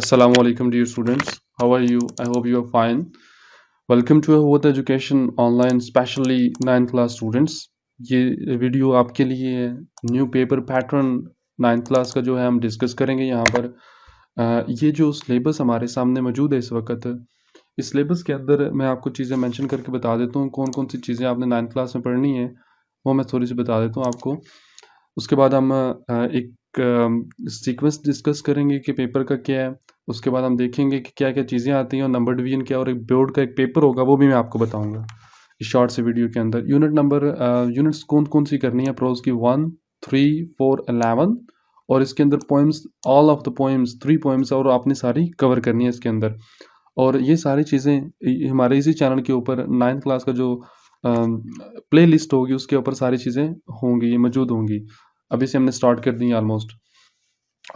Assalamu alaikum dear students. How are you? I hope you are fine. Welcome to What Education Online, specially 9th class students. ये video आपके लिए है। New paper pattern 9th class का जो है हम discuss करेंगे यहाँ पर। ये जो सिलेबस हमारे सामने मौजूद है इस वक्त, इस सिलेबस के अंदर मैं आपको चीज़ें मेंशन करके बता देता हूँ कौन कौन सी चीज़ें आपने 9th क्लास में पढ़नी है, वो मैं थोड़ी सी बता देता हूँ आपको। उसके बाद हम एक सीक्वेंस डिस्कस करेंगे कि पेपर का क्या है। उसके बाद हम देखेंगे कि क्या क्या चीज़ें आती हैं और नंबर डिवीजन क्या, और एक बोर्ड का एक पेपर होगा वो भी मैं आपको बताऊंगा इस शॉर्ट से वीडियो के अंदर। यूनिट्स कौन कौन सी करनी है प्रोज की, 1, 3, 4, 11, और इसके अंदर poems, all of the poems 3 poems, और आपने सारी कवर करनी है इसके अंदर। और ये सारी चीज़ें हमारे इसी चैनल के ऊपर 9th क्लास का जो प्ले लिस्ट होगी उसके ऊपर सारी चीज़ें होंगी, ये मौजूद होंगी। अभी से हमने स्टार्ट कर दी almost.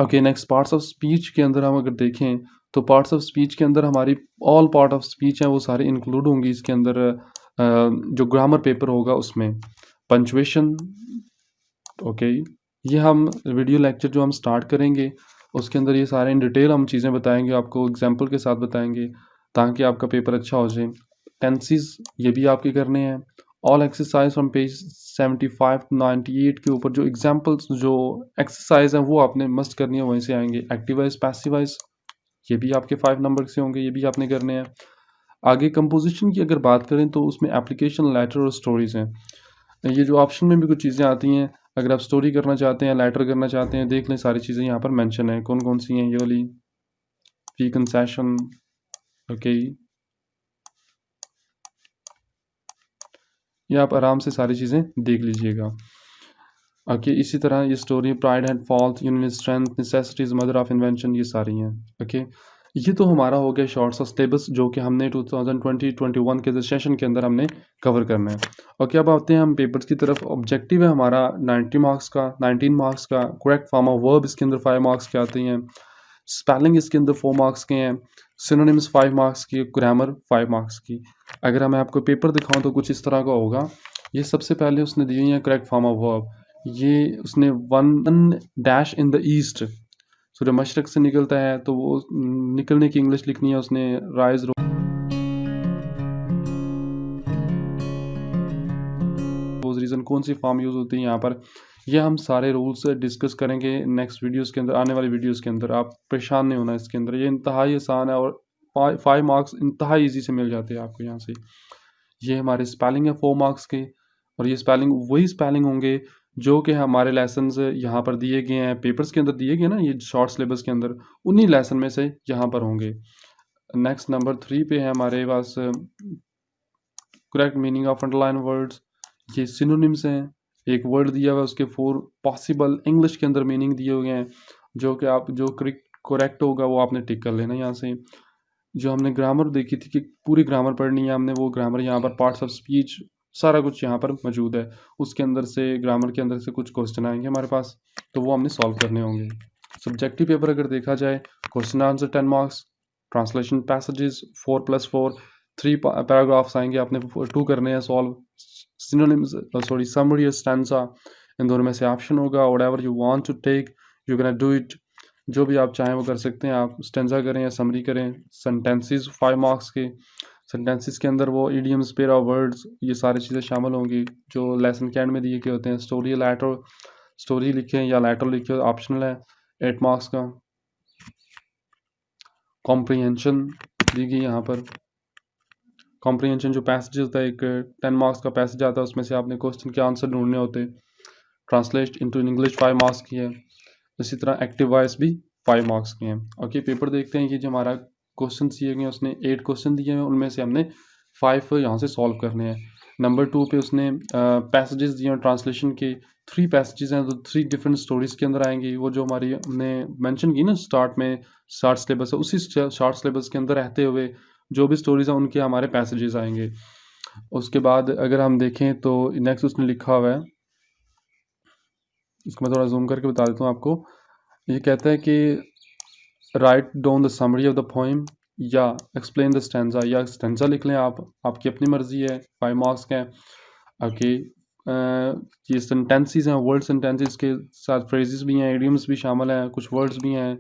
Okay, next parts of speech के अंदर हम अगर देखें तो पार्ट्स ऑफ स्पीच के अंदर हमारी ऑल पार्ट ऑफ स्पीच है वो सारी इंक्लूड होंगी इसके अंदर। जो ग्रामर पेपर होगा उसमें पंचुएशन। ओके, ये हम वीडियो लेक्चर जो हम स्टार्ट करेंगे उसके अंदर ये सारे इन डिटेल हम चीज़ें बताएंगे, आपको एग्जांपल के साथ बताएंगे ताकि आपका पेपर अच्छा हो जाए। टेंसेस ये भी आपके करने हैं। All exercise from page 75 to 98 के ऊपर जो एग्जांपल्स, जो एक्सरसाइज हैं वो आपने मस्ट करनी है, वहीं से आएंगे। एक्टिवाइज पैसिवाइज ये भी आपके 5 नंबर से होंगे, ये भी आपने करने हैं। आगे कंपोजिशन की अगर बात करें तो उसमें एप्लीकेशन, लेटर और स्टोरीज हैं। ये जो ऑप्शन में भी कुछ चीज़ें आती हैं, अगर आप स्टोरी करना चाहते हैं, लेटर करना चाहते हैं, देख लें सारी चीज़ें यहाँ पर मेंशन है कौन कौन सी हैं। ये वाली प्री कंसेशन, ओके, ये आप आराम से सारी चीज़ें देख लीजिएगा। ओके, इसी तरह ये story pride and fault, union strength, necessities, mother of invention, ये सारी हैं। ओके, ये तो हमारा हो गया शॉर्ट्स ऑफ सिलेबस जो कि हमने 2020-21 के सेशन के अंदर हमने कवर करना है। ओके, अब आते हैं हम पेपर्स की तरफ। ऑब्जेक्टिव है हमारा 90 मार्क्स का, 19 मार्क्स का। करेक्ट फॉर्म ऑफ वर्ब इसके अंदर 5 मार्क्स के आते हैं। स्पेलिंग इसके अंदर 4 मार्क्स के हैं। सिनोनिम्स 5 मार्क्स की, ग्रामर 5 मार्क्स की। अगर मैं आपको पेपर दिखाऊं तो कुछ इस तरह का होगा। ये सबसे पहले उसने दी हुई है करेक्ट फॉर्म ऑफ वर्ब। ये उसने one dash in the east, सूर्य मशरक से निकलता है तो वो निकलने की इंग्लिश लिखनी है उसने, राइज रोज रीजन कौन सी फॉर्म यूज होती है यहाँ पर। ये हम सारे रूल्स डिस्कस करेंगे नेक्स्ट वीडियोस के अंदर, आने वाली वीडियोस के अंदर। आप परेशान नहीं होना इसके अंदर, ये इंतहाई आसान है और 5 मार्क्स इंतहाई ईजी से मिल जाते हैं आपको यहाँ से। ये हमारे स्पेलिंग है 4 मार्क्स के, और ये स्पेलिंग वही स्पेलिंग होंगे जो कि हमारे लेसन यहाँ पर दिए गए हैं, पेपर्स के अंदर दिए गए ना, ये शॉर्ट सिलेबस के अंदर उन्हीं लेसन में से यहाँ पर होंगे। नेक्स्ट नंबर 3 पे है हमारे पास correct meaning of underline words. ये सिनोनिम्स हैं। एक वर्ड दिया हुआ है उसके 4 पॉसिबल इंग्लिश के अंदर मीनिंग दिए हुए हैं, जो कि आप जो करेक्ट होगा वो आपने टिक कर लेना यहाँ से। जो हमने ग्रामर देखी थी कि पूरी ग्रामर पढ़नी है हमने, वो ग्रामर यहाँ पर पार्ट्स ऑफ स्पीच सारा कुछ यहाँ पर मौजूद है। उसके अंदर से, ग्रामर के अंदर से कुछ क्वेश्चन आएंगे हमारे पास, तो वो हमने सॉल्व करने होंगे। सब्जेक्टिव पेपर अगर देखा जाए, question answer 10 marks, translation passages 4+4, 3 paragraphs आएंगे, आपने 2 करने हैं सॉल्व। सिनोनिम्स, सॉरी, समरी और स्टैंजा, इन दोनों में से ऑप्शन होगा। Whatever you want to take you can do it, जो भी आप चाहें वो कर सकते हैं। आप स्टेंजा करें या समरी करें। सेंटेंसेस 5 मार्क्स के, सेंटेंसेस के अंदर वो इडियम्स, पेयर ऑफ वर्ड्स, ये सारी चीज़ें शामिल होंगी जो लेसन के एंड में दिए गए होते हैं। स्टोरी, लेटर, स्टोरी लिखें या लेटर लिखें, ऑप्शनल है, 8 मार्क्स का। कॉम्प्रीहेंशन दी गई यहाँ पर। कॉम्प्रीहेंशन जो पैसेज होता है, एक 10 मार्क्स का पैसेज आता है, उसमें से आपने क्वेश्चन के आंसर ढूंढने होते हैं। ट्रांसलेट इनटू इंग्लिश 5 मार्क्स की है। इसी तरह एक्टिव वॉइस भी 5 मार्क्स के हैं। ओके, पेपर देखते हैं कि जो हमारा क्वेश्चन दिए गए उसने 8 क्वेश्चन दिए हैं, उनमें से हमने 5 यहाँ से सॉल्व करने हैं। नंबर 2 पे उसने पैसेजेस दिए हैं ट्रांसलेशन के, 3 पैसेजेस हैं, तो 3 डिफरेंट स्टोरीज के अंदर आएंगी। वो जो हमारी हमने मेंशन की ना स्टार्ट में, शॉर्ट सिलेबस है, उसी शॉर्ट सिलेबस के अंदर रहते हुए जो भी स्टोरीज हैं उनके हमारे पैसेजेस आएंगे। उसके बाद अगर हम देखें तो नेक्स्ट उसने लिखा हुआ है, इसको मैं थोड़ा जूम करके बता देता हूँ आपको। ये कहता है कि write down the summary of the poem या एक्सप्लेन द स्टैंजा, या स्टैंजा लिख लें आप, आपकी अपनी मर्जी है। 5 मार्क्स का है। ओके, ये सेंटेंसेस हैं, वर्ड सेंटेंसेस के साथ फ्रेजेस भी हैं, इडियम्स भी शामिल हैं, कुछ वर्ड्स भी हैं।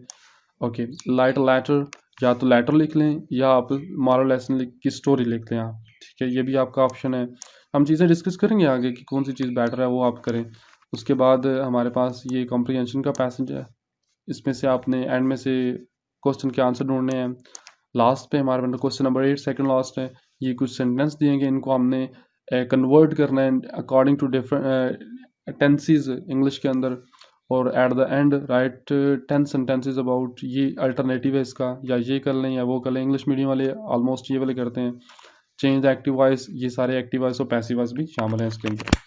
ओके, लाइट लेटर, या तो लेटर लिख लें या आप मॉरल लेसन की स्टोरी लिख लें आप, ठीक है, ये भी आपका ऑप्शन है। हम चीज़ें डिस्कस करेंगे आगे कि कौन सी चीज़ बेटर है, वो आप करें। उसके बाद हमारे पास ये कॉम्प्रिहेंशन का पैसेज है, इसमें से आपने एंड में से क्वेश्चन के आंसर ढूंढने हैं। लास्ट पे हमारे पास क्वेश्चन नंबर 8 सेकंड लास्ट है, ये कुछ सेंटेंस दिएंगे, इनको हमने कन्वर्ट करना है according to different tenses English के अंदर, और at the end write 10 sentences about, ये अल्टरनेटिव है इसका, या ये कर लें या वो कर लें। इंग्लिश मीडियम वाले ऑलमोस्ट ये वाले करते हैं। चेंज द एक्टिव वॉइस, ये सारे एक्टिव वॉइस और पैसिव वॉइस भी शामिल हैं इसके अंदर।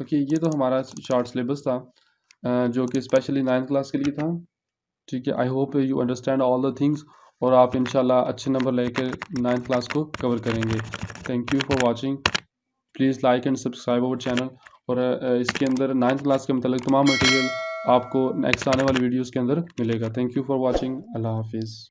ओके, ये तो हमारा शॉर्ट सिलेबस था जो कि स्पेशली 9th क्लास के लिए था, ठीक है। I hope you understand all the things, और आप इंशाल्लाह अच्छे नंबर लेकर 9th क्लास को कवर करेंगे। Thank you for watching, please like and subscribe our channel. और इसके अंदर 9th क्लास के मतलब तमाम मटेरियल आपको नेक्स्ट आने वाली वीडियोस के अंदर मिलेगा। थैंक यू फॉर वॉचिंग, अल्लाह हाफिज़।